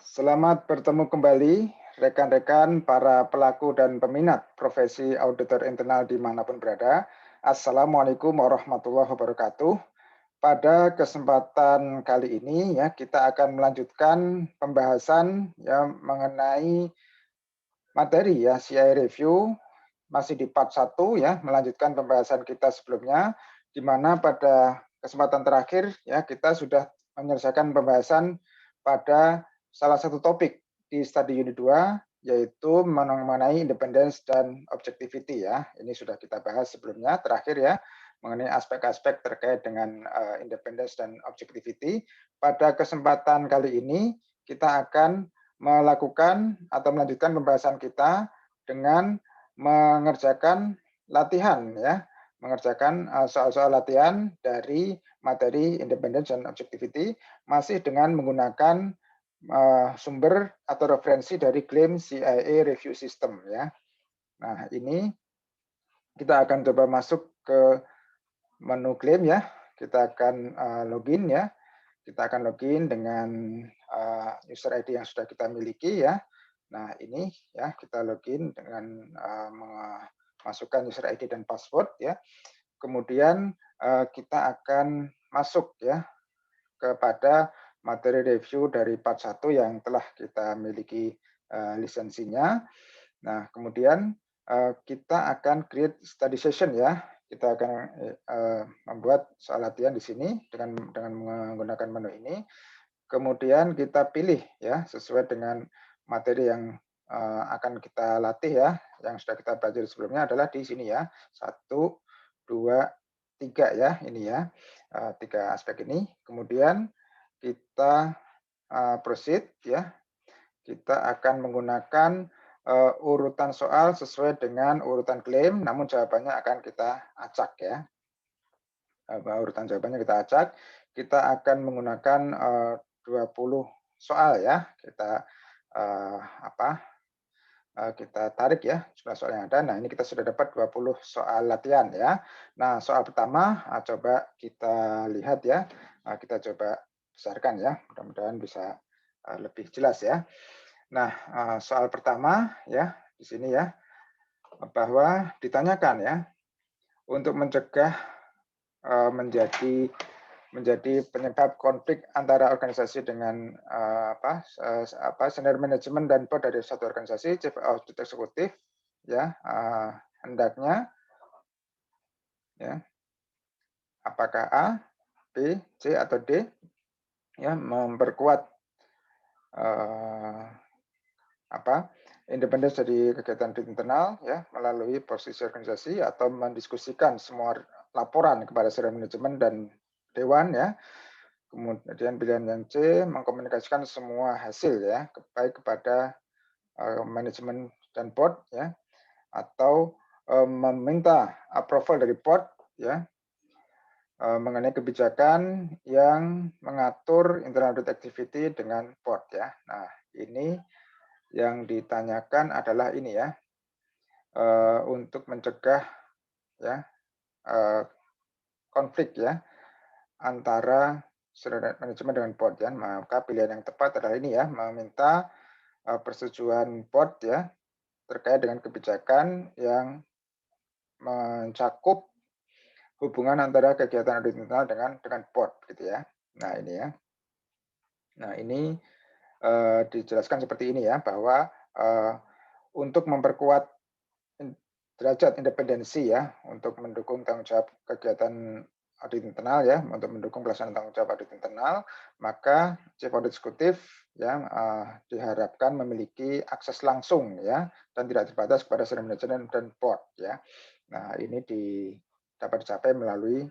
Selamat bertemu kembali, rekan-rekan para pelaku dan peminat profesi auditor internal dimanapun berada. Assalamualaikum warahmatullahi wabarakatuh. Pada kesempatan kali ini ya kita akan melanjutkan pembahasan ya mengenai materi ya CI review masih di part 1 ya, melanjutkan pembahasan kita sebelumnya di mana pada kesempatan terakhir ya kita sudah menyelesaikan pembahasan pada salah satu topik di studi unit 2 yaitu mengenai independence dan objectivity ya. Ini sudah kita bahas sebelumnya terakhir ya mengenai aspek-aspek terkait dengan independence dan objectivity. Pada kesempatan kali ini kita akan melakukan atau melanjutkan pembahasan kita dengan mengerjakan latihan ya, mengerjakan soal-soal latihan dari materi independence and objectivity masih dengan menggunakan sumber atau referensi dari klaim CIA review system ya. Nah, ini kita akan coba masuk ke menu klaim ya. Kita akan login ya. Kita akan login dengan user ID yang sudah kita miliki ya. Nah, ini ya kita login dengan memasukkan user ID dan password ya. Kemudian kita akan masuk ya kepada materi review dari part 1 yang telah kita miliki lisensinya. Nah, kemudian kita akan create study session ya. Kita akan membuat soal latihan di sini dengan menggunakan menu ini. Kemudian kita pilih ya sesuai dengan materi yang akan kita latih ya, yang sudah kita pelajari sebelumnya adalah di sini ya, 1, 2, 3 ya, ini ya, 3 aspek ini. Kemudian kita proceed ya, kita akan menggunakan urutan soal sesuai dengan urutan klaim, namun jawabannya akan kita acak ya. Urutan jawabannya kita acak. Kita akan menggunakan 20 soal ya. Kita kita tarik ya jumlah soal yang ada. Nah, ini kita sudah dapat 20 soal latihan ya. Nah, soal pertama coba kita lihat ya. Kita coba besarkan ya. Mudah-mudahan bisa lebih jelas ya. Nah, soal pertama ya di sini ya bahwa ditanyakan ya untuk mencegah menjadi penyebab konflik antara organisasi dengan senior manajemen dan board dari satu organisasi, chief audit eksekutif ya hendaknya ya apakah A, B, C atau D ya memperkuat independensi dari kegiatan audit internal ya melalui posisi organisasi atau mendiskusikan semua laporan kepada senior manajemen dan dewan ya. Kemudian pilihan yang C mengkomunikasikan semua hasil ya baik kepada manajemen dan board ya atau meminta approval dari board ya mengenai kebijakan yang mengatur internal audit activity dengan board ya. Nah, ini yang ditanyakan adalah ini ya, untuk mencegah ya konflik ya antara manajemen dengan board ya. Maka pilihan yang tepat adalah ini ya, meminta persetujuan board ya terkait dengan kebijakan yang mencakup hubungan antara kegiatan audit internal dengan board gitu ya. Nah, ini ya. Nah, ini dijelaskan seperti ini ya bahwa untuk memperkuat derajat independensi ya untuk mendukung tanggung jawab kegiatan audit internal ya untuk mendukung pelaksanaan tanggung jawab audit internal, maka chief audit eksekutif ya diharapkan memiliki akses langsung ya dan tidak terbatas kepada senior manajemen dan board ya. Nah, ini dapat dicapai melalui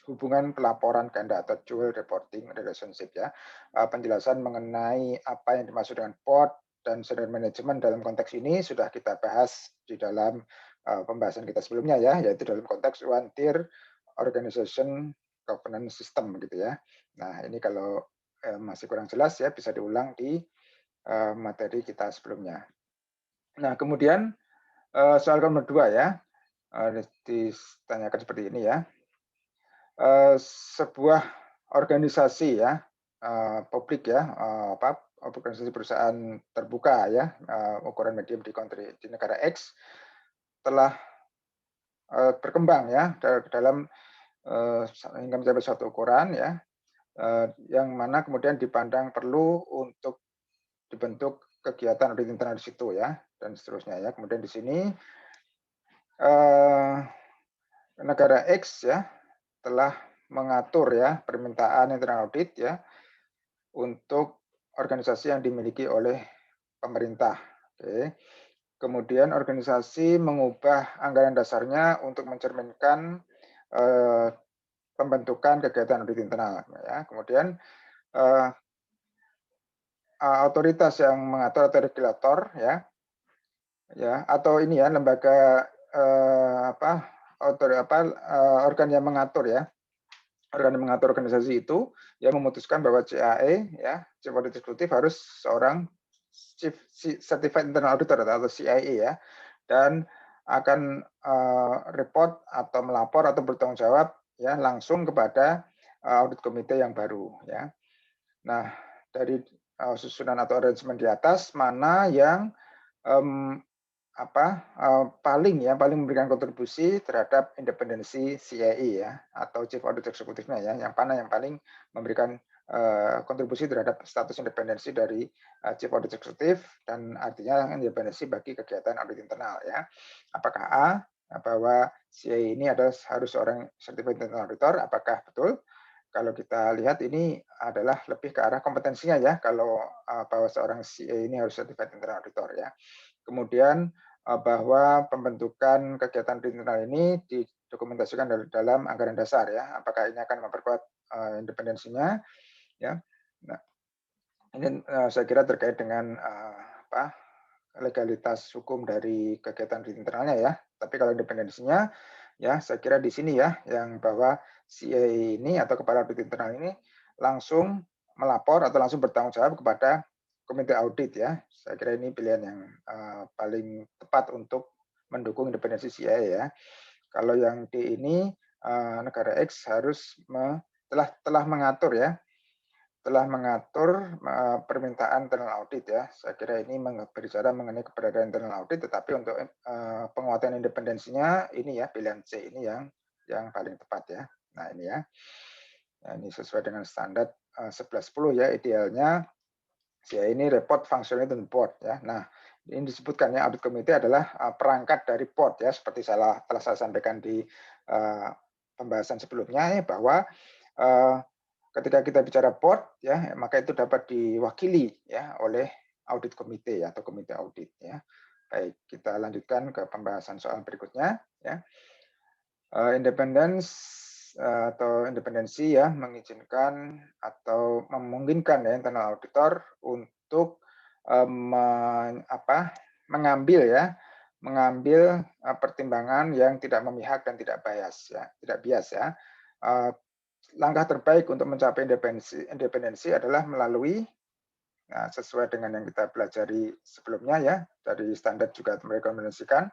hubungan pelaporan ganda atau dual reporting relationship ya. Penjelasan mengenai apa yang dimaksud dengan board dan senior manajemen dalam konteks ini sudah kita bahas di dalam pembahasan kita sebelumnya ya, yaitu dalam konteks one tier organization governance system gitu ya. Nah, ini kalau masih kurang jelas ya bisa diulang di materi kita sebelumnya. Nah, kemudian soal nomor 2 ya, ditanyakan seperti ini ya. Sebuah organisasi ya publik ya, organisasi perusahaan terbuka ya, ukuran medium di negara X telah berkembang ya dalam hingga mencapai suatu ukuran ya, yang mana kemudian dipandang perlu untuk dibentuk kegiatan audit internal di situ ya, dan seterusnya ya. Kemudian di sini negara X ya telah mengatur ya permintaan internal audit ya untuk organisasi yang dimiliki oleh pemerintah. Oke. Kemudian organisasi mengubah anggaran dasarnya untuk mencerminkan pembentukan kegiatan audit internal ya. Kemudian otoritas yang mengatur atau regulator ya atau ini ya lembaga organ yang mengatur ya, organ yang mengatur organisasi itu yang memutuskan bahwa CAE ya, Chief Audit Executive harus seorang Chief Certified Internal Auditor atau CIE ya, dan akan report atau melapor atau bertanggung jawab ya langsung kepada audit komite yang baru ya. Nah, dari susunan atau arrangement di atas mana yang paling memberikan kontribusi terhadap independensi CIE ya atau Chief Audit Executive-nya ya, yang mana yang paling memberikan kontribusi terhadap status independensi dari Chief Audit Executive dan artinya independensi bagi kegiatan audit internal ya. Apakah A bahwa CIE ini harus seorang Certified Internal Auditor, apakah betul? Kalau kita lihat ini adalah lebih ke arah kompetensinya ya, kalau bahwa seorang CIE ini harus Certified Internal Auditor ya. Kemudian bahwa pembentukan kegiatan internal ini didokumentasikan dalam anggaran dasar ya. Apakah ini akan memperkuat independensinya ya. Nah, ini saya kira terkait dengan legalitas hukum dari kegiatan internalnya ya. Tapi kalau independensinya ya saya kira di sini ya yang bahwa CA ini atau kepala audit internal ini langsung melapor atau langsung bertanggung jawab kepada komite audit ya. Saya kira ini pilihan yang paling tepat untuk mendukung independensi CA ya. Kalau yang D ini negara X harus telah mengatur ya, telah mengatur permintaan internal audit ya. Saya kira ini berbicara mengenai keberadaan internal audit, tetapi untuk penguatan independensinya ini ya pilihan C ini yang paling tepat ya. Nah ini ya, nah, ini sesuai dengan standar 1110 ya idealnya. Ya ini report functioning the board ya. Nah ini disebutkan ya audit committee adalah perangkat dari board ya, seperti telah saya sampaikan di pembahasan sebelumnya ya, bahwa ketika kita bicara board ya maka itu dapat diwakili ya oleh audit komite ya atau komite audit ya. Baik, kita lanjutkan ke pembahasan soal berikutnya ya. Atau independensi ya mengizinkan atau memungkinkan ya internal auditor untuk mengambil pertimbangan yang tidak memihak dan tidak bias ya. Langkah terbaik untuk mencapai independensi adalah melalui sesuai dengan yang kita pelajari sebelumnya ya, dari standar juga merekomendasikan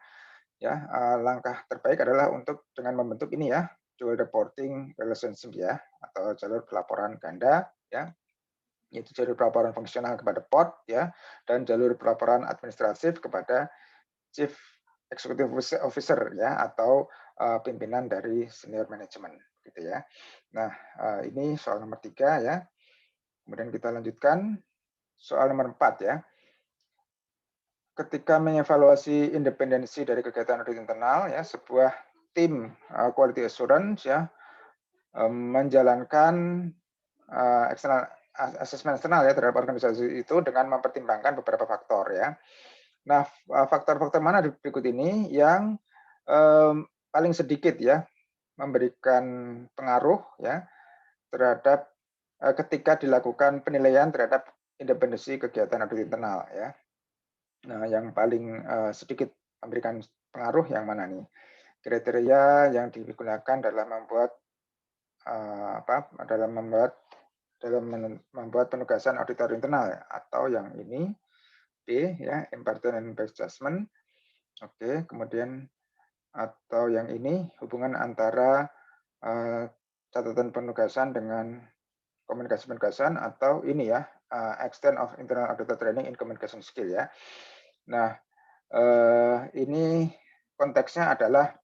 ya, langkah terbaik adalah untuk dengan membentuk ini ya, dual reporting relationship ya, atau jalur pelaporan ganda ya, yaitu jalur pelaporan fungsional kepada board ya, dan jalur pelaporan administratif kepada chief executive officer ya, atau pimpinan dari senior manajemen gitu ya. Nah, ini soal nomor 3 ya. Kemudian kita lanjutkan soal nomor 4 ya. Ketika mengevaluasi independensi dari kegiatan audit internal ya, sebuah tim quality assurance ya menjalankan external assessment eksternal ya terhadap organisasi itu dengan mempertimbangkan beberapa faktor ya. Nah, faktor-faktor mana berikut ini yang paling sedikit ya memberikan pengaruh ya terhadap ketika dilakukan penilaian terhadap independensi kegiatan audit internal ya. Nah, yang paling sedikit memberikan pengaruh yang mana nih? Kriteria yang digunakan dalam membuat penugasan auditor internal atau yang ini B ya, impartial and best judgment. Oke, kemudian atau yang ini hubungan antara catatan penugasan dengan komunikasi penugasan atau ini ya, extent of internal auditor training in communication skill ya. Nah, ini konteksnya adalah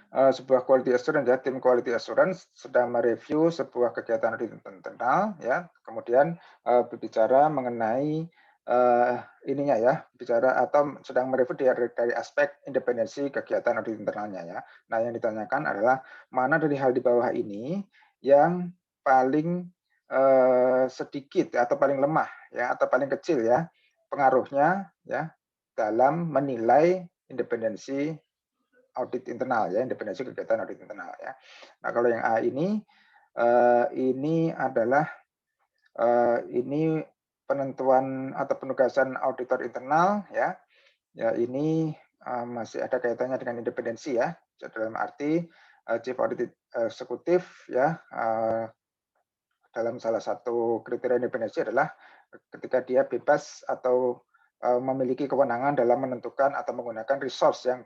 sebuah quality assurance ya, tim quality assurance sedang mereview sebuah kegiatan audit internal ya, kemudian berbicara mengenai ininya ya, bicara atau sedang mereview dari aspek independensi kegiatan audit internalnya ya. Nah, yang ditanyakan adalah mana dari hal di bawah ini yang paling sedikit atau paling lemah ya, atau paling kecil ya pengaruhnya ya dalam menilai independensi audit internal ya, independensi kegiatan audit internal ya. Nah, kalau yang A ini adalah ini penentuan atau penugasan auditor internal ya. Ya, ini masih ada kaitannya dengan independensi ya. Dalam arti Chief Audit Executive ya, dalam salah satu kriteria independensi adalah ketika dia bebas atau memiliki kewenangan dalam menentukan atau menggunakan resource yang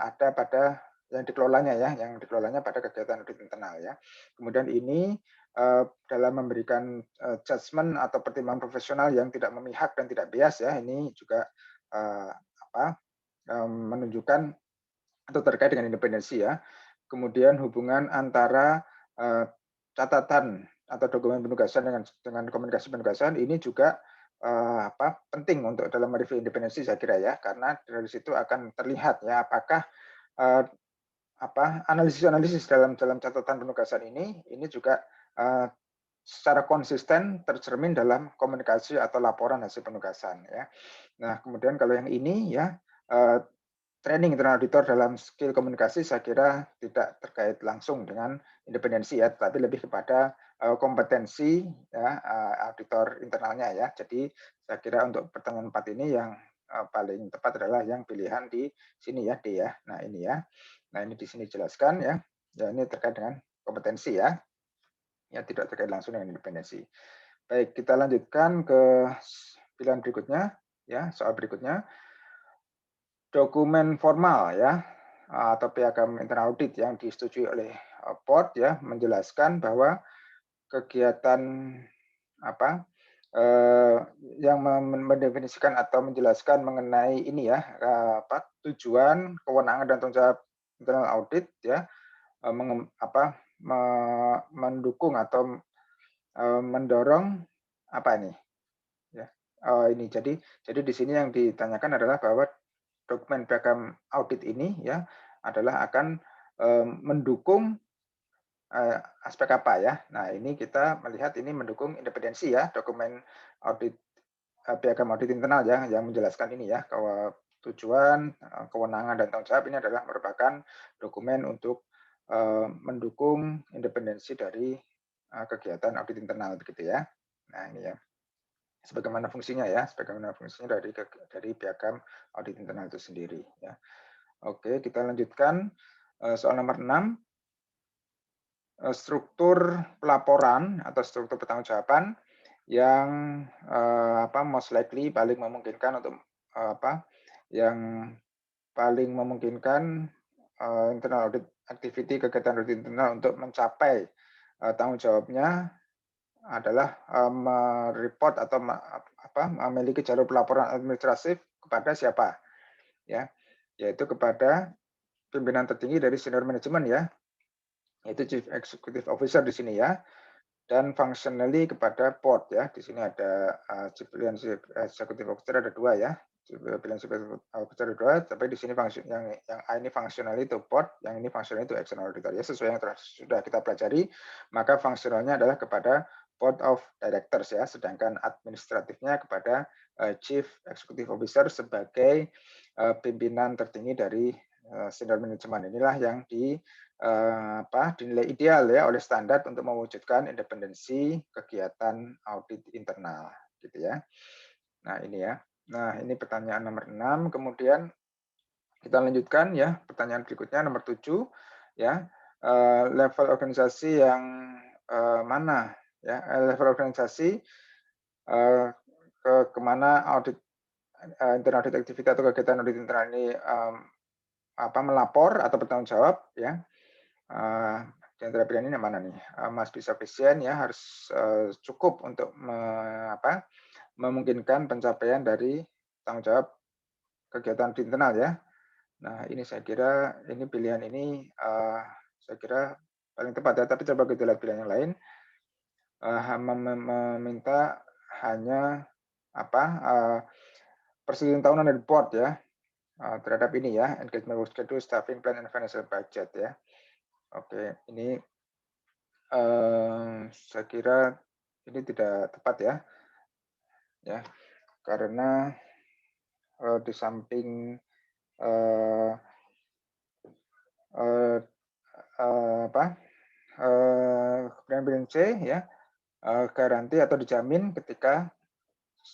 ada pada yang dikelolanya ya, yang dikelolanya pada kegiatan audit internal ya. Kemudian ini dalam memberikan judgement atau pertimbangan profesional yang tidak memihak dan tidak bias ya, ini juga menunjukkan atau terkait dengan independensi ya. Kemudian hubungan antara catatan atau dokumen penugasan dengan komunikasi penugasan ini juga penting untuk dalam mereview independensi saya kira ya, karena dari situ akan terlihat ya apakah analisis dalam catatan penugasan ini juga secara konsisten tercermin dalam komunikasi atau laporan hasil penugasan ya. Nah, kemudian kalau yang ini ya training internal auditor dalam skill komunikasi saya kira tidak terkait langsung dengan independensi ya, tetapi lebih kepada kompetensi ya auditor internalnya ya. Jadi saya kira untuk pertanyaan 4 ini yang paling tepat adalah yang pilihan di sini ya, D ya. Nah, ini ya. Nah, ini di sini jelaskan ya. Ya, ini terkait dengan kompetensi ya. Ya, tidak terkait langsung dengan independensi. Baik, kita lanjutkan ke pilihan berikutnya ya, soal berikutnya. Dokumen formal ya atau piagam internal audit yang disetujui oleh board ya menjelaskan bahwa kegiatan yang mendefinisikan atau menjelaskan mengenai ini ya tujuan, kewenangan dan tanggung jawab internal audit ya mendukung atau mendorong ini ya. Ini jadi di sini yang ditanyakan adalah bahwa dokumen piagam audit ini ya adalah akan mendukung aspek apa ya. Nah, ini kita melihat ini mendukung independensi ya, dokumen audit piagam audit internal ya yang menjelaskan ini ya, bahwa tujuan, kewenangan dan tanggung jawab ini adalah merupakan dokumen untuk mendukung independensi dari kegiatan audit internal begitu ya. Nah, ini ya. Sebagaimana fungsinya ya, sebagaimana fungsinya dari piagam audit internal itu sendiri ya. Oke, kita lanjutkan soal nomor 6. Struktur pelaporan atau struktur pertanggungjawaban yang most likely paling memungkinkan untuk yang paling memungkinkan internal audit activity kegiatan audit internal untuk mencapai tanggung jawabnya adalah mereport atau memiliki jalur pelaporan administratif kepada siapa ya, yaitu kepada pimpinan tertinggi dari senior manajemen ya, yaitu Chief Executive Officer di sini ya, dan functionally kepada board ya. Di sini ada Chief Executive Officer ada 2 ya, Chief Executive Officer ada 2, tapi di sini yang A ini functionally itu board, yang ini functionally itu external auditor ya, sesuai yang sudah kita pelajari, maka fungsionalnya adalah kepada Board of Directors ya, sedangkan administratifnya kepada Chief Executive Officer sebagai pimpinan tertinggi dari senior manajemen. Inilah yang dinilai ideal ya oleh standar untuk mewujudkan independensi kegiatan audit internal gitu ya. Nah, ini ya. Nah, ini pertanyaan nomor 6. Kemudian kita lanjutkan ya, pertanyaan berikutnya nomor 7 ya. Level organisasi yang mana ya? Level organisasi kemana audit internal audit activity atau kegiatan audit internal ini melapor atau bertanggung jawab ya. di antara pilihan ini yang mana nih? Must be sufficient ya, harus cukup untuk memungkinkan pencapaian dari tanggung jawab kegiatan di internal ya. Nah, ini saya kira ini pilihan ini saya kira paling tepat ya, tapi coba kita lihat pilihan yang lain. Meminta hanya persetujuan tahunan dari board ya terhadap ini ya, engagement work schedule, staffing plan, and financial budget ya. Oke, ini saya kira ini tidak tepat ya, karena di samping pilihan C ya, garansi atau dijamin ketika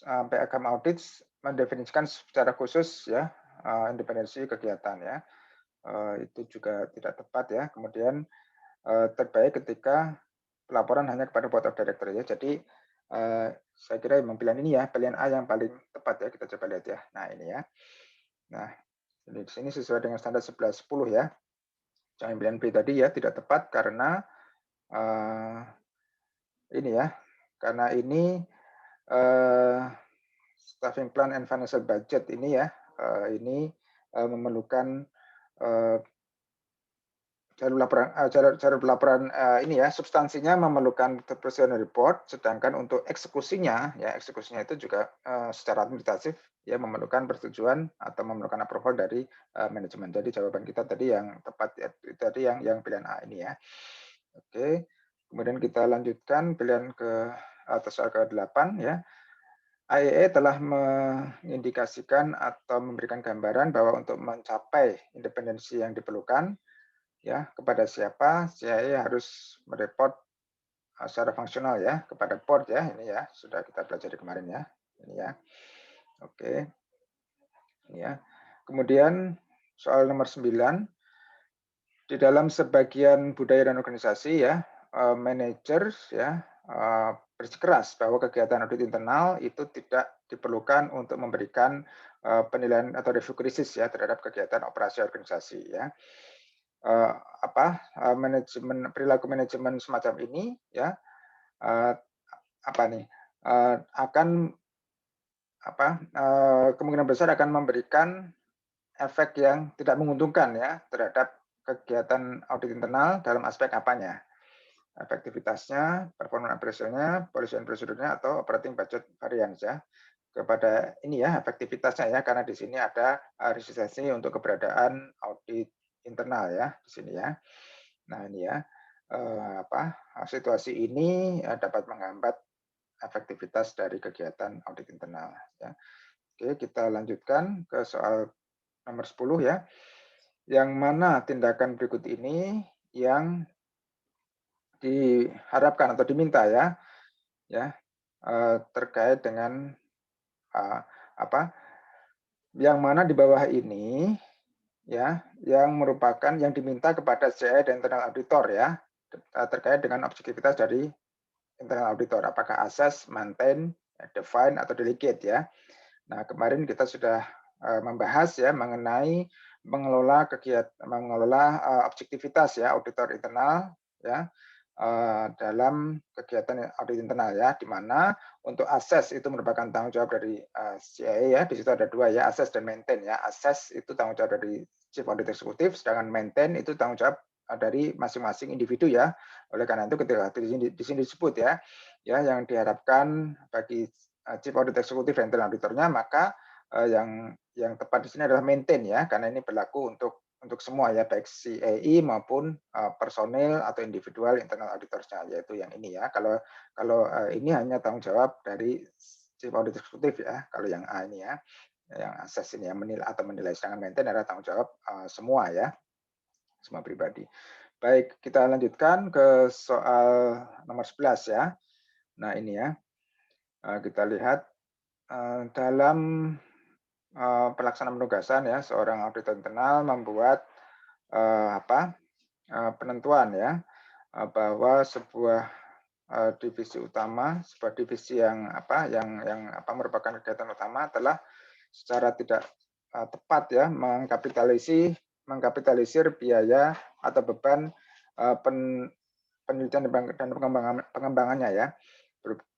PAGAM audit mendefinisikan secara khusus ya independensi kegiatan ya. Itu juga tidak tepat ya. Kemudian terbaik ketika pelaporan hanya kepada board of director ya. Jadi saya kira memang pilihan ini ya, pilihan A yang paling tepat ya. Kita coba lihat ya. Nah ini ya. Nah ini di sini sesuai dengan standar 1110 ya. Jangan pilihan B tadi ya tidak tepat karena ini ya. Karena ini staffing plan and financial budget ini ya, ini memerlukan jalur pelaporan ini ya, substansinya memerlukan persetujuan report, sedangkan untuk eksekusinya itu juga secara administratif ya memerlukan persetujuan atau memerlukan approval dari manajemen. Jadi jawaban kita tadi yang tepat ya, tadi yang pilihan A ini ya. Oke, kemudian kita lanjutkan pilihan atau soal ke-8 ya. IEE telah mengindikasikan atau memberikan gambaran bahwa untuk mencapai independensi yang diperlukan ya kepada siapa CIE harus mereport secara fungsional ya kepada board ya, ini ya sudah kita pelajari kemarin ya, ini ya. Oke. Ini ya. Kemudian soal nomor 9, di dalam sebagian budaya dan organisasi ya, manajer ya bersikeras bahwa kegiatan audit internal itu tidak diperlukan untuk memberikan penilaian atau review krisis ya terhadap kegiatan operasi organisasi ya. Perilaku manajemen semacam ini ya akan kemungkinan besar akan memberikan efek yang tidak menguntungkan ya terhadap kegiatan audit internal dalam aspek apanya? Efektivitasnya, performa operasionalnya, policy and procedure-nya, atau operating budget variance ya. Kepada ini ya efektivitasnya ya, karena di sini ada resistensi untuk keberadaan audit internal ya di sini ya. Nah ini ya situasi ini dapat menghambat efektivitas dari kegiatan audit internal ya. Oke, kita lanjutkan ke soal nomor 10 ya. Yang mana tindakan berikut ini yang diharapkan atau diminta ya terkait dengan yang mana di bawah ini ya yang merupakan yang diminta kepada CI dan internal auditor ya terkait dengan objektivitas dari internal auditor, apakah assess, maintain, define atau delegate ya. Nah, kemarin kita sudah membahas ya mengenai mengelola objektivitas ya auditor internal ya dalam kegiatan audit internal ya, di mana untuk assess itu merupakan tanggung jawab dari CIA ya, di situ ada dua ya, assess dan maintain ya. Assess itu tanggung jawab dari Chief Audit Executive, sedangkan maintain itu tanggung jawab dari masing-masing individu ya. Oleh karena itu ketika di sini disebut ya yang diharapkan bagi Chief Audit Executive dan internal auditornya, maka yang tepat di sini adalah maintain ya, karena ini berlaku untuk semua ya, baik CAI maupun personil atau individual internal auditornya, yaitu yang ini ya. Kalau ini hanya tanggung jawab dari Chief Audit Executive ya, kalau yang A ini ya, yang assess ini ya, menilai, sedangkan maintain adalah tanggung jawab semua ya, semua pribadi. Baik, kita lanjutkan ke soal nomor 11 ya. Nah ini ya, kita lihat dalam pelaksanaan penugasan ya, seorang auditor internal membuat penentuan ya bahwa sebuah divisi utama, sebuah divisi yang merupakan kegiatan utama telah secara tidak tepat ya mengkapitalisir biaya atau beban penelitian dan pengembangannya ya.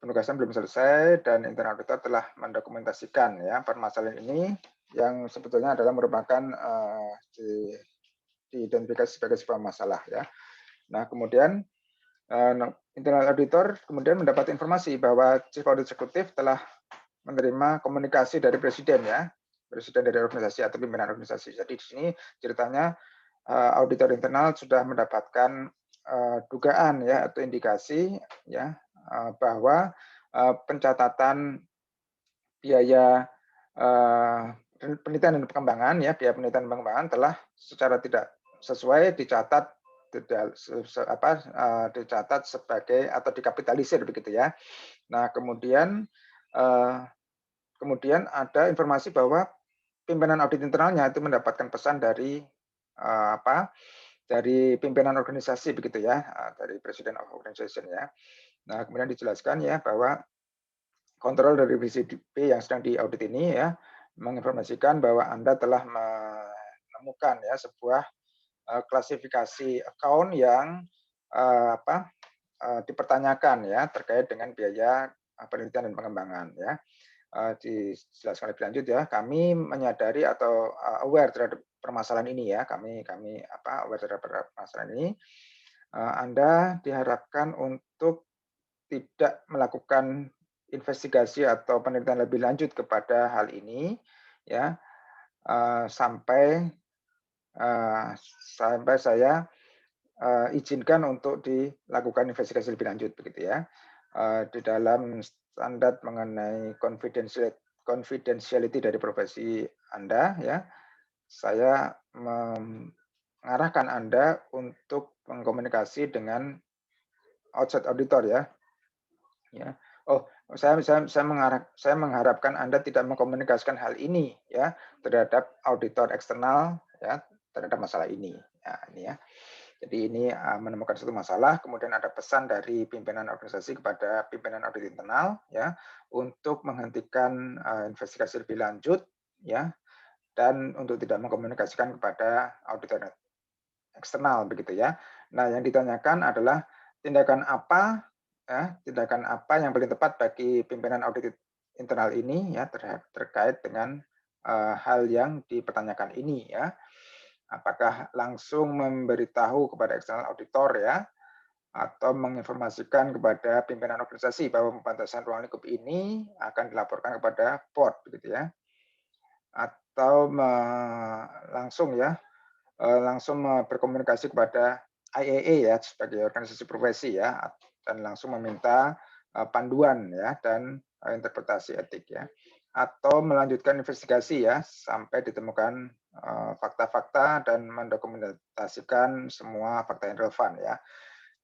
Penugasan belum selesai dan internal auditor telah mendokumentasikan ya permasalahan ini yang sebetulnya adalah merupakan diidentifikasi sebagai sebuah masalah ya. Nah, kemudian internal auditor kemudian mendapat informasi bahwa Chief Audit Executive telah menerima komunikasi dari presiden ya, presiden dari organisasi atau pimpinan organisasi. Jadi di sini ceritanya auditor internal sudah mendapatkan dugaan ya atau indikasi ya bahwa pencatatan biaya penelitian dan pengembangan ya, biaya penelitian dan pengembangan telah secara tidak sesuai dicatat dicatat sebagai atau dikapitalisir begitu ya. Nah, kemudian ada informasi bahwa pimpinan audit internalnya itu mendapatkan pesan dari dari pimpinan organisasi begitu ya, dari President of Organization ya. Nah, kemudian dijelaskan ya bahwa kontrol dari VCDP yang sedang diaudit ini ya menginformasikan bahwa Anda telah menemukan ya sebuah klasifikasi account yang dipertanyakan ya terkait dengan biaya penelitian dan pengembangan ya. Dijelaskan lebih lanjut ya, kami menyadari atau aware terhadap permasalahan ini ya, kami aware terhadap permasalahan ini. Anda diharapkan untuk tidak melakukan investigasi atau penelitian lebih lanjut kepada hal ini ya sampai saya izinkan untuk dilakukan investigasi lebih lanjut begitu ya. Di dalam standar mengenai confidentiality dari profesi Anda ya, saya mengarahkan Anda untuk mengkomunikasi dengan outside auditor ya. Ya. Oh, saya mengharapkan Anda tidak mengkomunikasikan hal ini ya terhadap auditor eksternal ya terhadap masalah ini. Ya, ini ya. Jadi ini menemukan satu masalah, kemudian ada pesan dari pimpinan organisasi kepada pimpinan audit internal ya untuk menghentikan investigasi lebih lanjut ya dan untuk tidak mengkomunikasikan kepada auditor eksternal begitu ya. Nah, yang ditanyakan adalah tindakan apa yang paling tepat bagi pimpinan audit internal ini ya terkait dengan hal yang dipertanyakan ini ya. Apakah langsung memberitahu kepada eksternal auditor ya, atau menginformasikan kepada pimpinan organisasi bahwa pembatasan ruang lingkup ini akan dilaporkan kepada board begitu ya, atau langsung berkomunikasi kepada IAA ya sebagai organisasi profesi ya, dan langsung meminta panduan ya dan interpretasi etik ya, atau melanjutkan investigasi ya sampai ditemukan fakta-fakta dan mendokumentasikan semua fakta yang relevan ya.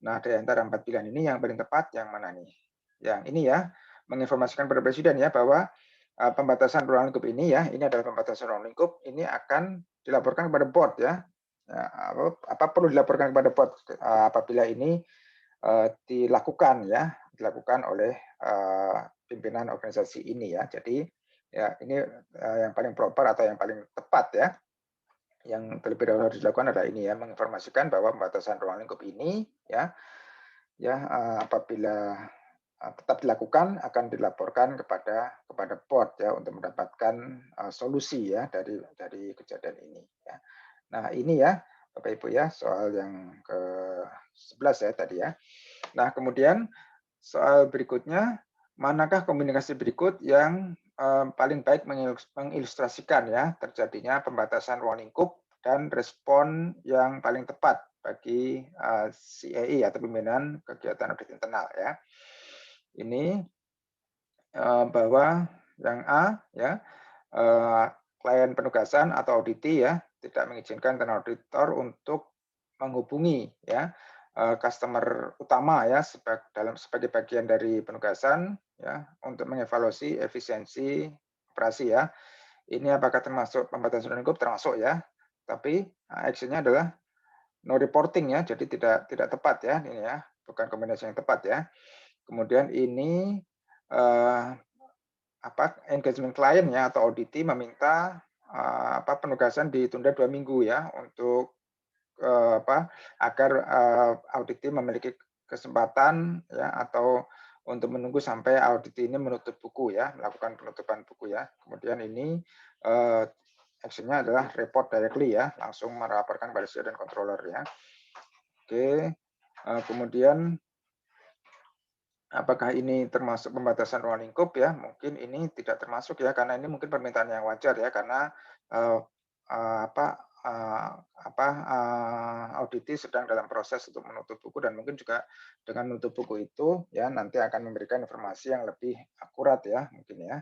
Nah, dari antara 4 pilihan ini yang paling tepat yang mana nih? Yang ini ya, menginformasikan kepada presiden ya bahwa pembatasan ruang lingkup ini ya, ini adalah pembatasan ruang lingkup, ini akan dilaporkan kepada board ya. Apa perlu dilaporkan kepada board apabila ini dilakukan oleh pimpinan organisasi ini ya. Jadi ya ini yang paling proper atau yang paling tepat ya. Yang terlebih dahulu harus dilakukan adalah ini ya, menginformasikan bahwa pembatasan ruang lingkup ini ya apabila tetap dilakukan akan dilaporkan kepada board ya untuk mendapatkan solusi ya dari kejadian ini ya. Nah, ini ya Bapak Ibu ya soal yang ke-11 ya tadi ya. Nah, kemudian soal berikutnya, manakah komunikasi berikut yang paling baik mengilustrasikan ya terjadinya pembatasan ruang lingkup dan respon yang paling tepat bagi CAI atau pimpinan kegiatan audit internal ya. Ini bahwa yang A ya klien penugasan atau auditi ya tidak mengizinkan internal auditor untuk menghubungi ya customer utama ya sebagai bagian dari penugasan ya untuk mengevaluasi efisiensi operasi ya. Ini apakah termasuk pembatasan lingkup? Termasuk ya. Tapi actionnya adalah no reporting ya, jadi tidak tepat ya ini ya, bukan kombinasi yang tepat ya. Kemudian ini engagement klien ya atau auditi meminta penugasan ditunda 2 minggu ya untuk agar auditi memiliki kesempatan ya atau untuk menunggu sampai audit ini menutup buku ya, melakukan penutupan buku ya. Kemudian ini actionnya adalah report directly ya, langsung melaporkan pada CEO dan controller ya. Oke, kemudian apakah ini termasuk pembatasan ruang lingkup ya? Mungkin ini tidak termasuk ya, karena ini mungkin permintaan yang wajar ya, karena auditi sedang dalam proses untuk menutup buku dan mungkin juga dengan menutup buku itu ya nanti akan memberikan informasi yang lebih akurat ya mungkin ya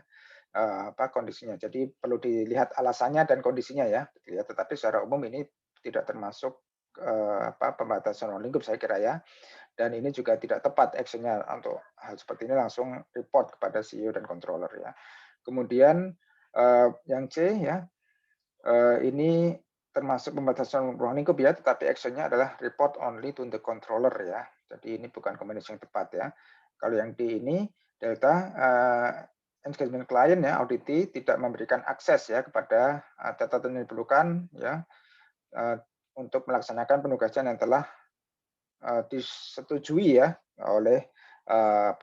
kondisinya. Jadi perlu dilihat alasannya dan kondisinya ya, gitu ya. Tetapi secara umum ini tidak termasuk pembatasan ruang lingkup saya kira ya. Dan ini juga tidak tepat actionnya untuk hal seperti ini langsung report kepada CEO dan controller ya. Kemudian yang C ya, ini termasuk pembatasan ruang lingkup ya, tetapi actionnya adalah report only to the controller ya. Jadi ini bukan kombinasi yang tepat ya. Kalau yang D ini delta engagement client ya, auditi tidak memberikan akses ya kepada data yang diperlukan ya untuk melaksanakan penugasan yang telah disetujui ya oleh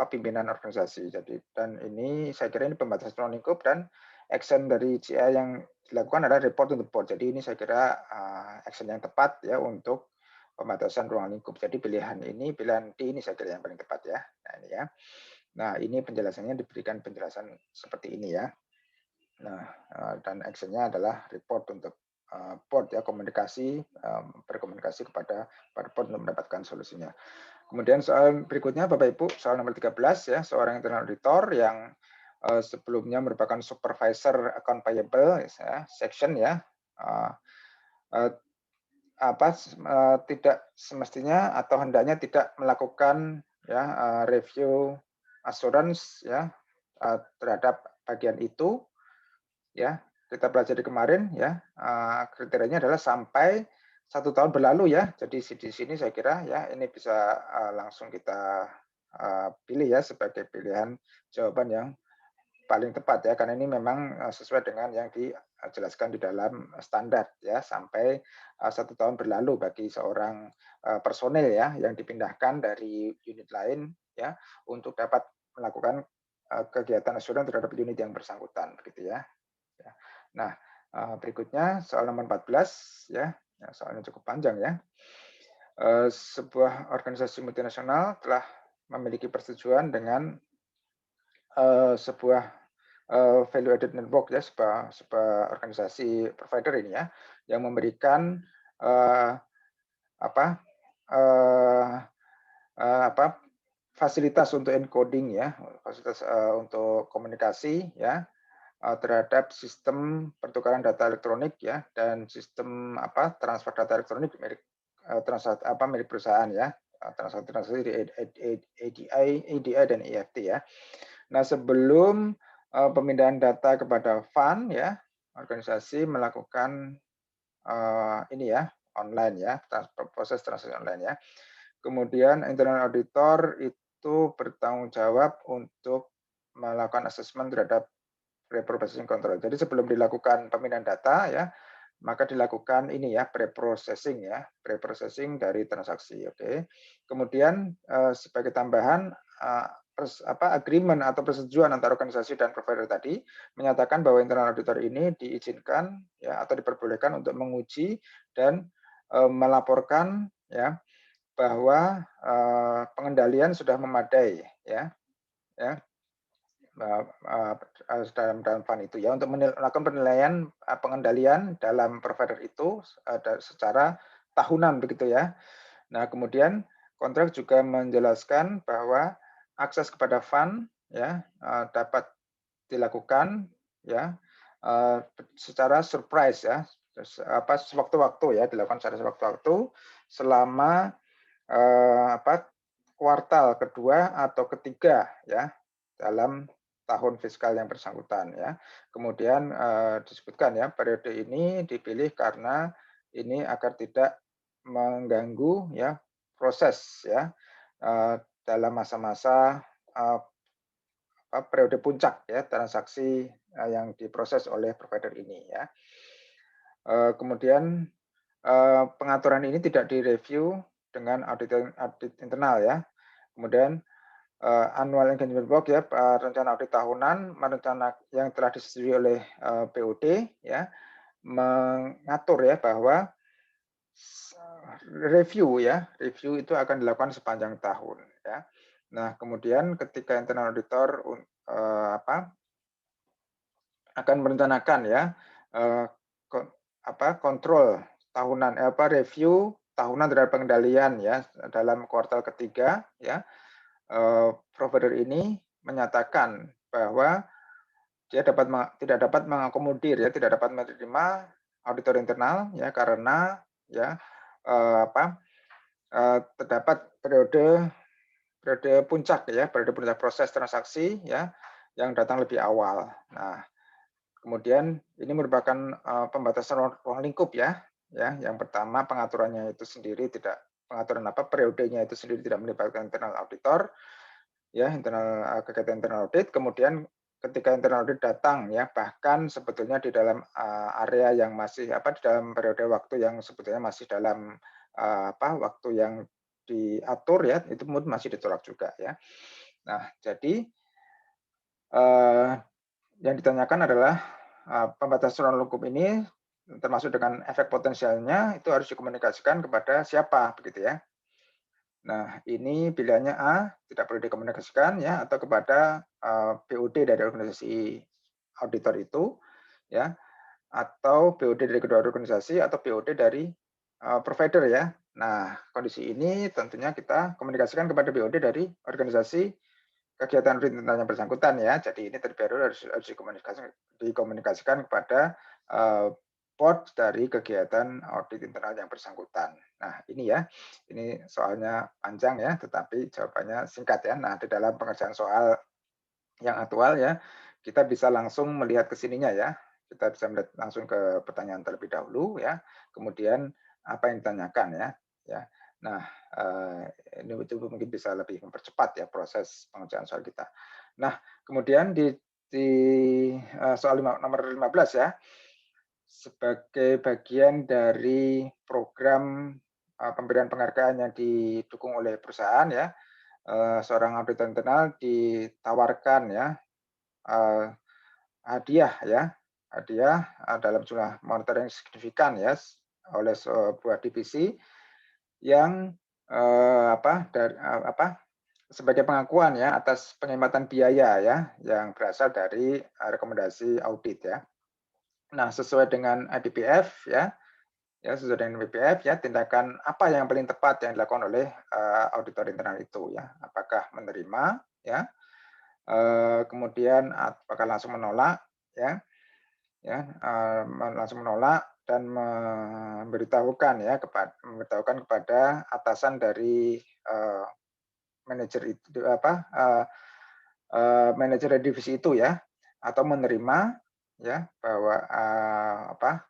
pimpinan organisasi. Jadi dan ini saya kira ini pembatasan ruang lingkup dan action dari CA yang dilakukan adalah report to the board. Jadi ini saya kira action yang tepat ya untuk pembatasan ruang lingkup. Jadi pilihan D ini saya kira yang paling tepat ya. Nah ini ya. Nah ini penjelasannya diberikan penjelasan seperti ini ya. Nah dan actionnya adalah report untuk board ya, berkomunikasi kepada board untuk mendapatkan solusinya. Kemudian soal berikutnya Bapak Ibu, soal nomor 13 ya, seorang internal auditor yang sebelumnya merupakan supervisor account payable ya, section ya. Tidak semestinya atau hendaknya tidak melakukan ya review assurance ya terhadap bagian itu ya. Kita pelajari kemarin ya, kriterianya adalah sampai 1 tahun berlalu ya. Jadi di sini saya kira ya ini bisa langsung kita pilih ya sebagai pilihan jawaban yang paling tepat ya, karena ini memang sesuai dengan yang dijelaskan di dalam standar ya, sampai 1 tahun berlalu bagi seorang personel ya yang dipindahkan dari unit lain ya untuk dapat melakukan kegiatan asuransi terhadap unit yang bersangkutan begitu ya. Nah, berikutnya soal nomor 14 ya, soalnya cukup panjang ya. Sebuah organisasi multinasional telah memiliki persetujuan dengan sebuah value added network ya, sebuah organisasi provider ini ya, yang memberikan fasilitas untuk encoding ya, fasilitas untuk komunikasi ya, terhadap sistem pertukaran data elektronik ya dan sistem transfer data elektronik milik milik perusahaan ya, transaksi di ADI dan EFT ya. Nah, sebelum pemindahan data kepada fund ya, organisasi melakukan ini ya online ya, proses transaksi online ya. Kemudian internal auditor itu bertanggung jawab untuk melakukan asesmen terhadap pre-processing control. Jadi sebelum dilakukan pemindahan data ya, maka dilakukan ini ya pre-processing ya, pre-processing dari transaksi. Oke. Kemudian sebagai tambahan agreement atau persetujuan antara organisasi dan provider tadi menyatakan bahwa internal auditor ini diizinkan ya atau diperbolehkan untuk menguji dan melaporkan ya bahwa pengendalian sudah memadai ya dalam fund itu ya untuk melakukan penilaian pengendalian dalam provider itu secara tahunan begitu ya. Nah, kemudian kontrak juga menjelaskan bahwa akses kepada fund ya dapat dilakukan ya secara surprise ya, sewaktu-waktu ya, dilakukan secara sewaktu-waktu selama kuartal kedua atau ketiga ya dalam tahun fiskal yang bersangkutan ya. Kemudian disebutkan ya periode ini dipilih karena ini agar tidak mengganggu ya proses ya dalam masa-masa periode puncak ya transaksi yang diproses oleh provider ini ya. Kemudian pengaturan ini tidak direview dengan audit internal ya. Kemudian annual engagement work ya, rencana audit tahunan yang telah disetujui oleh POD ya, mengatur ya bahwa review itu akan dilakukan sepanjang tahun ya. Nah, kemudian ketika internal auditor akan merencanakan ya kontrol tahunan review tahunan terhadap pengendalian ya dalam kuartal ketiga ya, provider ini menyatakan bahwa dia tidak dapat mengakomodir ya, tidak dapat menerima auditor internal ya karena ya terdapat periode puncak ya, periode puncak proses transaksi ya yang datang lebih awal. Nah, kemudian ini merupakan pembatasan ruang lingkup ya. Yang pertama pengaturannya itu sendiri periodenya itu sendiri tidak melibatkan internal auditor ya, kegiatan internal audit. Kemudian ketika internal audit datang ya, bahkan sebetulnya di dalam area yang masih di dalam periode waktu yang sebetulnya masih dalam waktu yang diatur ya, itu masih ditolak juga ya. Nah, jadi yang ditanyakan adalah pembatasan ruang lingkup ini termasuk dengan efek potensialnya itu harus dikomunikasikan kepada siapa begitu ya. Nah, ini pilihannya A, tidak perlu dikomunikasikan ya, atau kepada BOD dari organisasi auditor itu ya, atau BOD dari kedua organisasi atau BOD dari provider ya. Nah, kondisi ini tentunya kita komunikasikan kepada BOD dari organisasi kegiatan audit internal yang bersangkutan ya. Jadi ini terlebih dahulu harus dikomunikasikan kepada board dari kegiatan audit internal yang bersangkutan. Nah, ini ya. Ini soalnya panjang ya, tetapi jawabannya singkat ya. Nah, di dalam pengerjaan soal yang aktual ya, kita bisa langsung melihat ke sininya ya. Kita bisa melihat langsung ke pertanyaan terlebih dahulu ya. Kemudian apa yang ditanyakan ya. Nah, ini itu mungkin bisa lebih mempercepat ya proses pengerjaan soal kita. Nah, kemudian di soal nomor 15 ya, sebagai bagian dari program pemberian penghargaan yang didukung oleh perusahaan ya, seorang auditor internal ditawarkan ya hadiah dalam jumlah monetary yang signifikan ya oleh sebuah divisi yang sebagai pengakuan ya atas penghematan biaya ya yang berasal dari rekomendasi audit ya. Nah, sesuai dengan BPF ya sesuai dengan BPF ya, tindakan apa yang paling tepat yang dilakukan oleh auditor internal itu ya, apakah menerima ya, kemudian apakah langsung menolak ya, langsung menolak dan memberitahukan kepada atasan dari manajer itu manajer divisi itu ya, atau menerima ya bahwa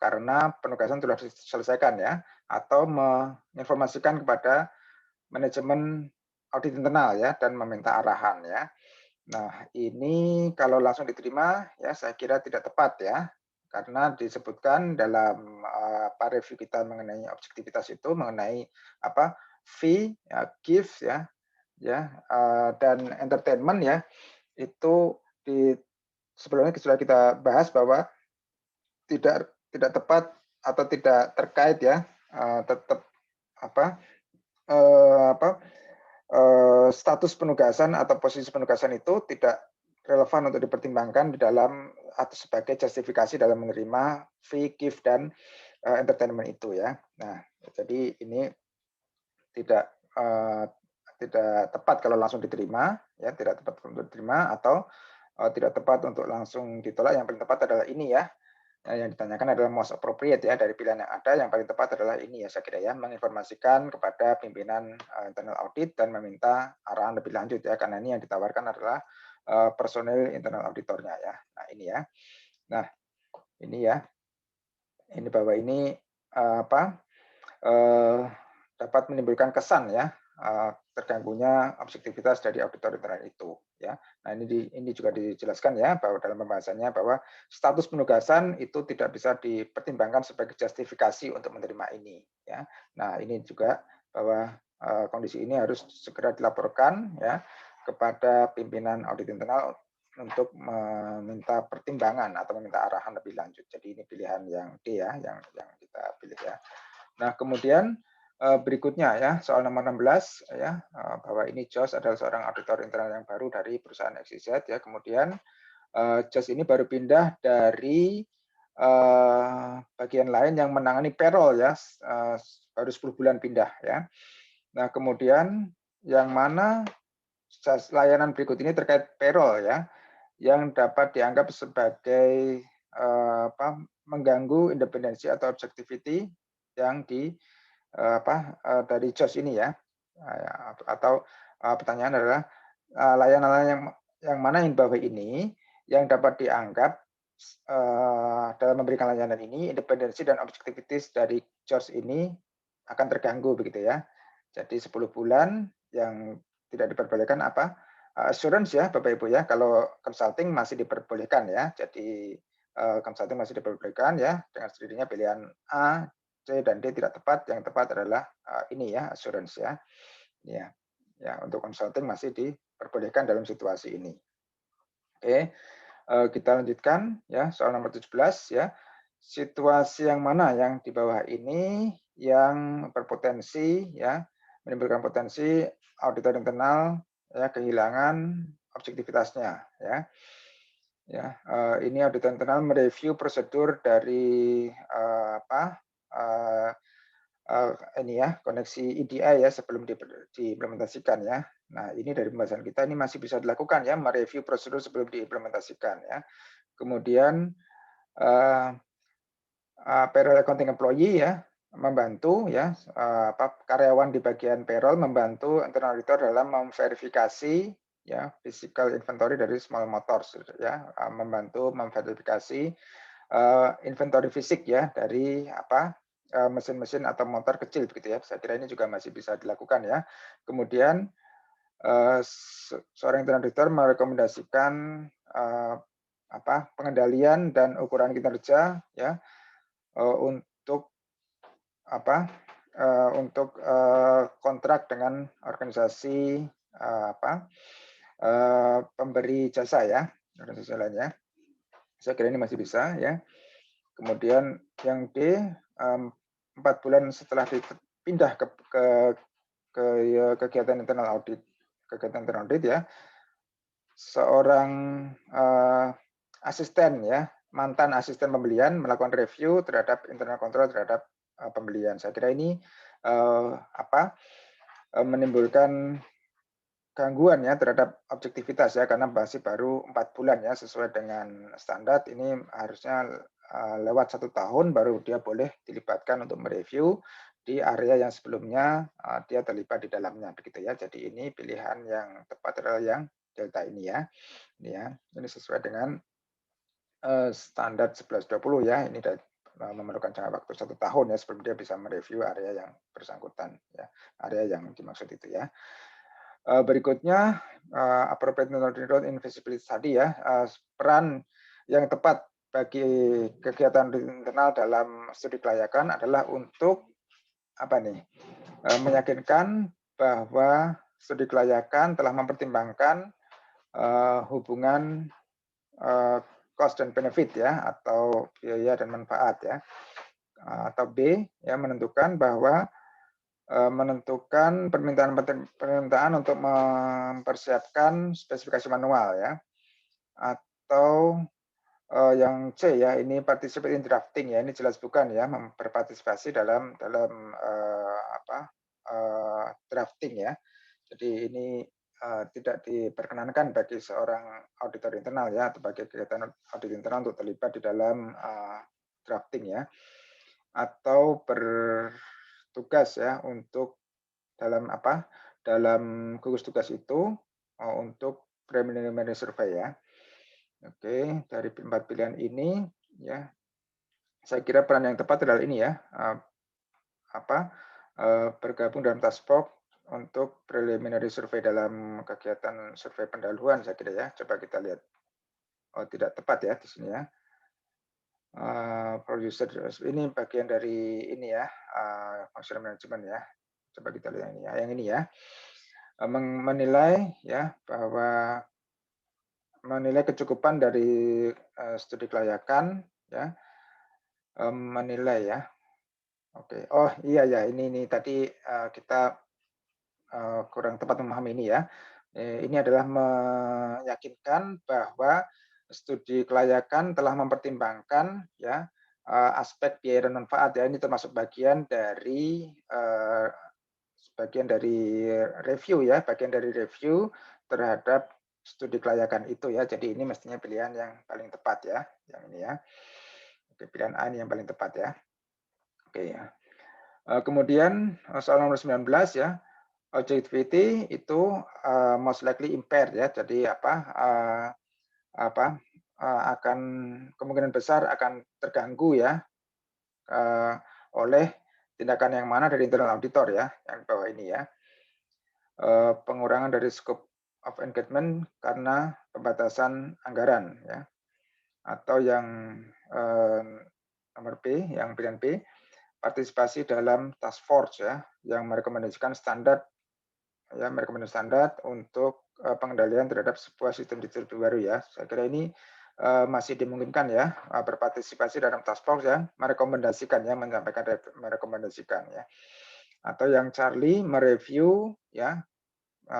karena penugasan sudah diselesaikan ya, atau menginformasikan kepada manajemen audit internal ya dan meminta arahan ya. Nah, ini kalau langsung diterima ya saya kira tidak tepat ya. Karena disebutkan dalam review kita mengenai objektivitas itu mengenai fee, gift ya, dan entertainment ya, itu sebelumnya sudah kita bahas bahwa tidak tepat atau tidak terkait ya, tetap status penugasan atau posisi penugasan itu tidak relevan untuk dipertimbangkan di dalam atau sebagai justifikasi dalam menerima fee, gift dan entertainment itu ya. Nah, jadi ini tidak tepat kalau langsung diterima ya, tidak tepat untuk diterima atau tidak tepat untuk langsung ditolak. Yang paling tepat adalah ini ya. Yang ditanyakan adalah most appropriate ya dari pilihan yang ada. Yang paling tepat adalah ini ya saya kira ya, menginformasikan kepada pimpinan internal audit dan meminta arahan lebih lanjut ya, karena ini yang ditawarkan adalah personil internal auditornya ya. Nah, ini ya. Nah, ini ya. Ini bahwa ini dapat menimbulkan kesan ya terganggunya objektivitas dari auditor internal itu ya. Nah, ini juga dijelaskan ya bahwa dalam pembahasannya bahwa status penugasan itu tidak bisa dipertimbangkan sebagai justifikasi untuk menerima ini ya. Nah, ini juga bahwa kondisi ini harus segera dilaporkan ya kepada pimpinan audit internal untuk meminta pertimbangan atau meminta arahan lebih lanjut. Jadi ini pilihan yang D ya, yang kita pilih ya. Nah, kemudian berikutnya ya, soal nomor 16 ya, bahwa ini Jos adalah seorang auditor internal yang baru dari perusahaan XYZ ya. Kemudian Jos ini baru pindah dari bagian lain yang menangani payroll ya, baru 10 bulan pindah ya. Nah, kemudian yang mana layanan berikut ini terkait payroll ya, yang dapat dianggap sebagai mengganggu independensi atau objectivity yang dari JOS ini ya. Atau pertanyaan adalah layanan yang mana yang bawah ini yang dapat dianggap dalam memberikan layanan ini independensi dan objektivitas dari JOS ini akan terganggu begitu ya. Jadi 10 bulan yang tidak diperbolehkan assurance ya Bapak Ibu ya. Kalau consulting masih diperbolehkan ya. Jadi consulting masih diperbolehkan ya dengan sendirinya pilihan A, C dan D tidak tepat. Yang tepat adalah ini ya assurance ya. Ya, untuk consulting masih diperbolehkan dalam situasi ini. Oke. Kita lanjutkan ya soal nomor 17 ya. Situasi yang mana yang di bawah ini yang berpotensi ya menimbulkan potensi auditor internal ya kehilangan objektivitasnya ya. Ya, ini auditor internal mereview prosedur dari ini ya koneksi EDI ya sebelum diimplementasikan ya. Nah, ini dari pembahasan kita ini masih bisa dilakukan ya, mereview prosedur sebelum diimplementasikan ya. Kemudian payroll accounting employee ya membantu ya karyawan di bagian payroll membantu internal auditor dalam memverifikasi ya physical inventory dari small motors ya, membantu memverifikasi inventory fisik ya dari mesin-mesin atau motor kecil begitu ya. Saya kira ini juga masih bisa dilakukan ya. Kemudian seorang internal auditor merekomendasikan pengendalian dan ukuran kinerja ya untuk untuk kontrak dengan organisasi pemberi jasa ya, organisasi lainnya. Saya kira ini masih bisa ya. Kemudian yang D 4 bulan setelah dipindah ke kegiatan internal audit, ya, seorang asisten ya, mantan asisten pembelian melakukan review terhadap internal control terhadap pembelian. Saya kira ini menimbulkan gangguan ya terhadap objektivitas ya karena masih baru 4 bulan ya sesuai dengan standar ini harusnya lewat 1 tahun baru dia boleh dilibatkan untuk mereview di area yang sebelumnya dia terlibat di dalamnya begitu ya. Jadi ini pilihan yang tepat adalah yang delta ini ya. Ini sesuai dengan standar 1120 ya. Ini memerlukan jangka waktu 1 tahun ya sebelum dia bisa mereview area yang bersangkutan ya, area yang dimaksud itu ya. Berikutnya appropriate non invisibility tadi ya, peran yang tepat bagi kegiatan internal dalam studi kelayakan adalah untuk meyakinkan bahwa studi kelayakan telah mempertimbangkan hubungan cost dan benefit ya atau biaya dan manfaat ya. Atau B ya menentukan bahwa menentukan permintaan untuk mempersiapkan spesifikasi manual ya. Atau yang C ya, ini participate in drafting ya, ini jelas bukan ya, berpartisipasi dalam drafting ya. Jadi ini tidak diperkenankan bagi seorang auditor internal ya, atau bagi kegiatan audit internal untuk terlibat di dalam drafting ya. Atau bertugas ya untuk dalam gugus tugas itu untuk preliminary survey ya. Oke, dari 4 pilihan ini ya, saya kira peran yang tepat adalah ini ya, bergabung dalam task force untuk preliminary survey dalam kegiatan survei pendahuluan saya kira ya. Coba kita lihat. Oh, tidak tepat ya di sini ya. Producer ini bagian dari ini ya, functional management ya. Coba kita lihat ini ya, yang ini ya. Menilai ya bahwa menilai kecukupan dari studi kelayakan ya, menilai ya. Oke. Oh iya ya, ini tadi kita kurang tepat memahami ini ya. Ini adalah meyakinkan bahwa studi kelayakan telah mempertimbangkan ya aspek biaya dan manfaat ya. Ini termasuk bagian dari review ya, bagian dari review terhadap studi kelayakan itu ya. Jadi ini mestinya pilihan yang paling tepat ya, yang ini ya. Oke, pilihan A ini yang paling tepat ya. Oke ya. Kemudian soal nomor 19 ya. Objectivity itu most likely impaired ya. Jadi akan kemungkinan besar akan terganggu ya oleh tindakan yang mana dari internal auditor ya, yang di bawah ini ya. Pengurangan dari scope of engagement karena pembatasan anggaran ya. Atau yang nomor B, yang pilihan B, partisipasi dalam task force ya, yang merekomendasikan standar untuk pengendalian terhadap sebuah sistem distribusi baru ya. Saya kira ini masih dimungkinkan ya berpartisipasi dalam task force ya, merekomendasikan ya, menyampaikan merekomendasikan ya. Atau yang Charlie mereview ya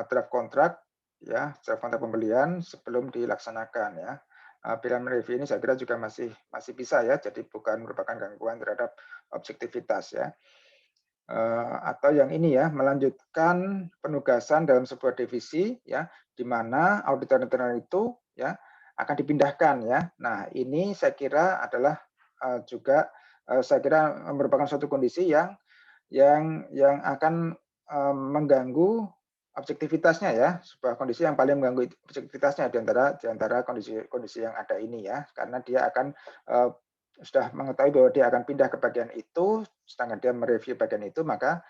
draft kontrak ya, draft kontrak pembelian sebelum dilaksanakan ya. Pilihan mereview ini saya kira juga masih bisa ya, jadi bukan merupakan gangguan terhadap objektivitas ya. Atau yang ini ya, melanjutkan penugasan dalam sebuah divisi ya, di mana auditor internal itu ya akan dipindahkan ya. Nah, ini saya kira adalah juga saya kira merupakan suatu kondisi yang akan mengganggu objektivitasnya ya, sebuah kondisi yang paling mengganggu objektivitasnya di antara kondisi yang ada ini ya, karena dia akan sudah mengetahui bahwa dia akan pindah ke bagian itu, sedangkan dia mereview bagian itu, maka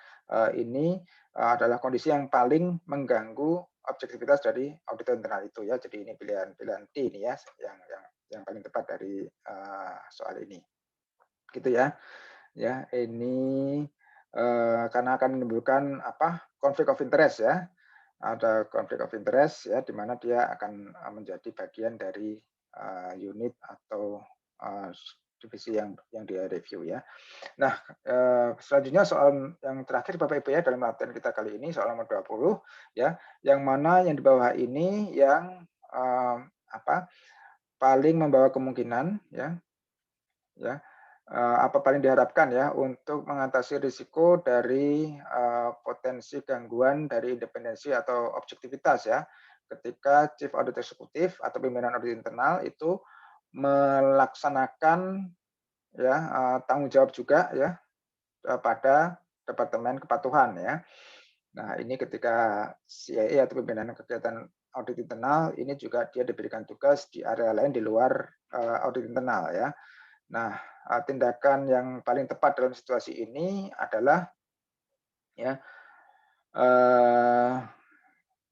ini adalah kondisi yang paling mengganggu objektivitas dari auditor internal itu ya. Jadi ini pilihan D ini ya, yang paling tepat dari soal ini. Gitu ya. Ya, ini karena akan menimbulkan konflik of interest ya. Ada konflik of interest ya, di mana dia akan menjadi bagian dari unit atau divisi yang dia review ya. Nah, selanjutnya soal yang terakhir Bapak Ibu ya dalam latihan kita kali ini soal nomor 20 ya, yang mana yang di bawah ini yang paling membawa kemungkinan ya apa paling diharapkan ya untuk mengatasi risiko dari potensi gangguan dari independensi atau objektivitas ya ketika Chief Audit Eksekutif atau pimpinan audit internal itu melaksanakan ya tanggung jawab juga ya pada Departemen Kepatuhan ya. Nah, ini ketika CIA atau pimpinan kegiatan audit internal ini juga dia diberikan tugas di area lain di luar audit internal ya. Nah, tindakan yang paling tepat dalam situasi ini adalah ya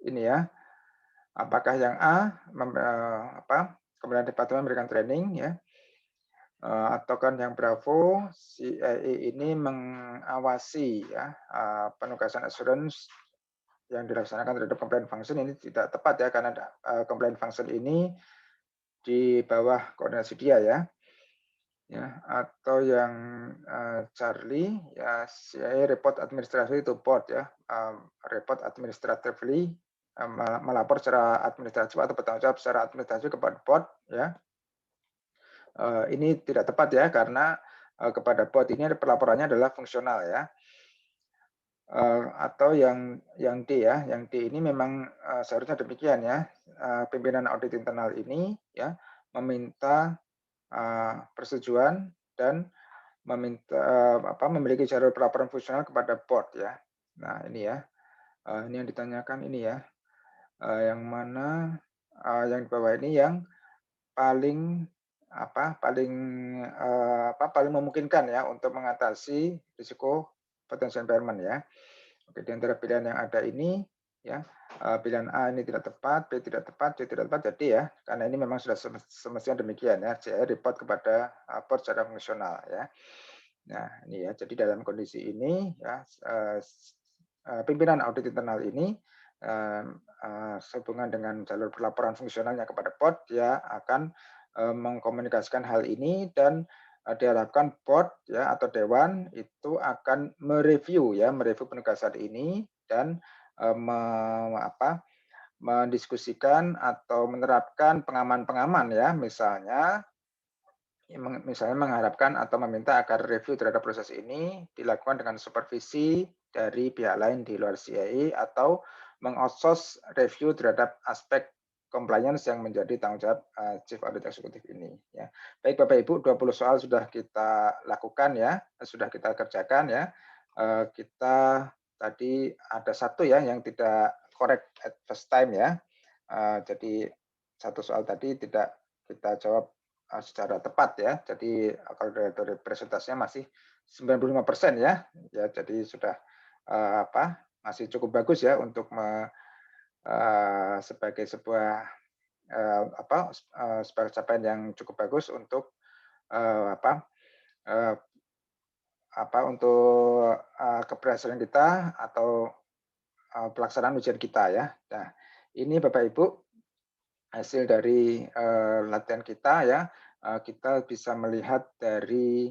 ini ya, apakah yang A kemudian departemen memberikan training ya, atau kan yang Bravo CIA ini mengawasi ya penugasan assurance yang dilaksanakan terhadap compliance function ini tidak tepat ya, karena compliance function ini di bawah koordinasi dia ya. Ya, atau yang Charlie ya CIA report administratif itu board ya, report administratively melapor secara administratif atau bertanggung jawab secara administratif kepada board ya. Ini tidak tepat ya, karena kepada board ini pelaporannya adalah fungsional ya. Atau yang D ya, yang D ini memang seharusnya demikian ya, pimpinan audit internal ini ya meminta persetujuan dan memiliki jalur pelaporan fungsional kepada board ya. Nah ini ya, ini yang ditanyakan ini ya, yang mana yang di bawah ini yang paling paling memungkinkan ya untuk mengatasi risiko potensi impairment ya. Oke, di antara pilihan yang ada ini ya, pilihan A ini tidak tepat, B tidak tepat, C tidak tepat, jadi ya karena ini memang sudah semestinya demikian ya, CR report kepada board secara fungsional ya. Nah ini ya, jadi dalam kondisi ini ya pimpinan audit internal ini sehubungan dengan jalur pelaporan fungsionalnya kepada board, dia akan mengkomunikasikan hal ini dan diharapkan board ya atau dewan itu akan mereview penugasan ini dan mendiskusikan atau menerapkan pengaman-pengaman ya, misalnya mengharapkan atau meminta agar review terhadap proses ini dilakukan dengan supervisi dari pihak lain di luar CIA atau mengoutsource review terhadap aspek compliance yang menjadi tanggung jawab Chief Audit Executive ini ya. Baik Bapak Ibu, 20 soal sudah kita lakukan ya, sudah kita kerjakan ya. Kita tadi ada satu ya yang tidak correct at first time ya. Jadi satu soal tadi tidak kita jawab secara tepat ya. Jadi kalau dari presentasinya masih 95% ya. Ya, jadi sudah masih cukup bagus ya untuk sebagai sebuah sebagai capaian yang cukup bagus untuk untuk keberhasilan kita atau pelaksanaan ujian kita ya. Nah, ini Bapak Ibu hasil dari latihan kita ya. Kita bisa melihat dari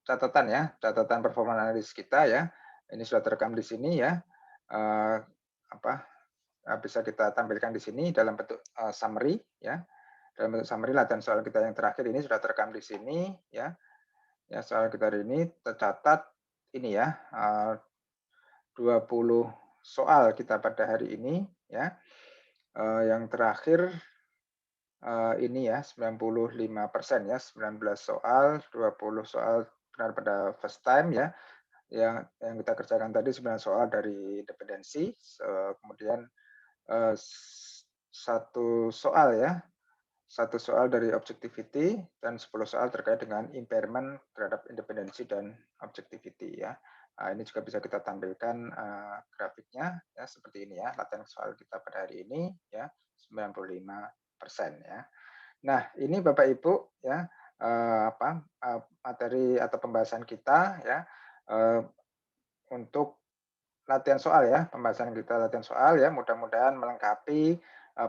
catatan ya, catatan performa analis kita ya. Ini sudah terekam di sini ya. Bisa kita tampilkan di sini dalam bentuk summary ya. Dalam bentuk summary latihan soal kita yang terakhir ini sudah terekam di sini ya. Ya, soal kita hari ini tercatat ini ya, 20 soal kita pada hari ini ya. Yang terakhir ini ya 95% ya, 19 soal, 20 soal benar pada first time ya. Yang kita kerjakan tadi 9 soal dari independensi, kemudian satu soal ya, satu soal dari objectivity dan 10 soal terkait dengan impairment terhadap independensi dan objectivity ya. Ini juga bisa kita tampilkan grafiknya ya seperti ini ya, latihan soal kita pada hari ini ya 95% ya. Nah, ini Bapak Ibu ya materi atau pembahasan kita ya untuk latihan soal ya, pembahasan kita latihan soal ya, mudah-mudahan melengkapi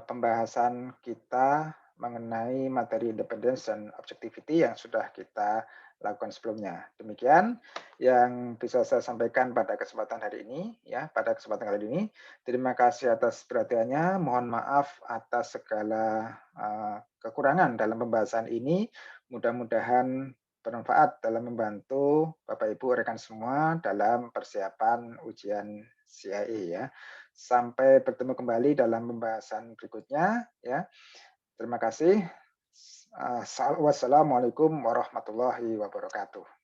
pembahasan kita mengenai materi independence dan objectivity yang sudah kita lakukan sebelumnya. Demikian yang bisa saya sampaikan pada kesempatan hari ini ya, pada kesempatan kali ini. Terima kasih atas perhatiannya. Mohon maaf atas segala kekurangan dalam pembahasan ini. Mudah-mudahan bermanfaat dalam membantu Bapak Ibu rekan semua dalam persiapan ujian CIA ya. Sampai bertemu kembali dalam pembahasan berikutnya ya. Terima kasih. Wassalamualaikum warahmatullahi wabarakatuh.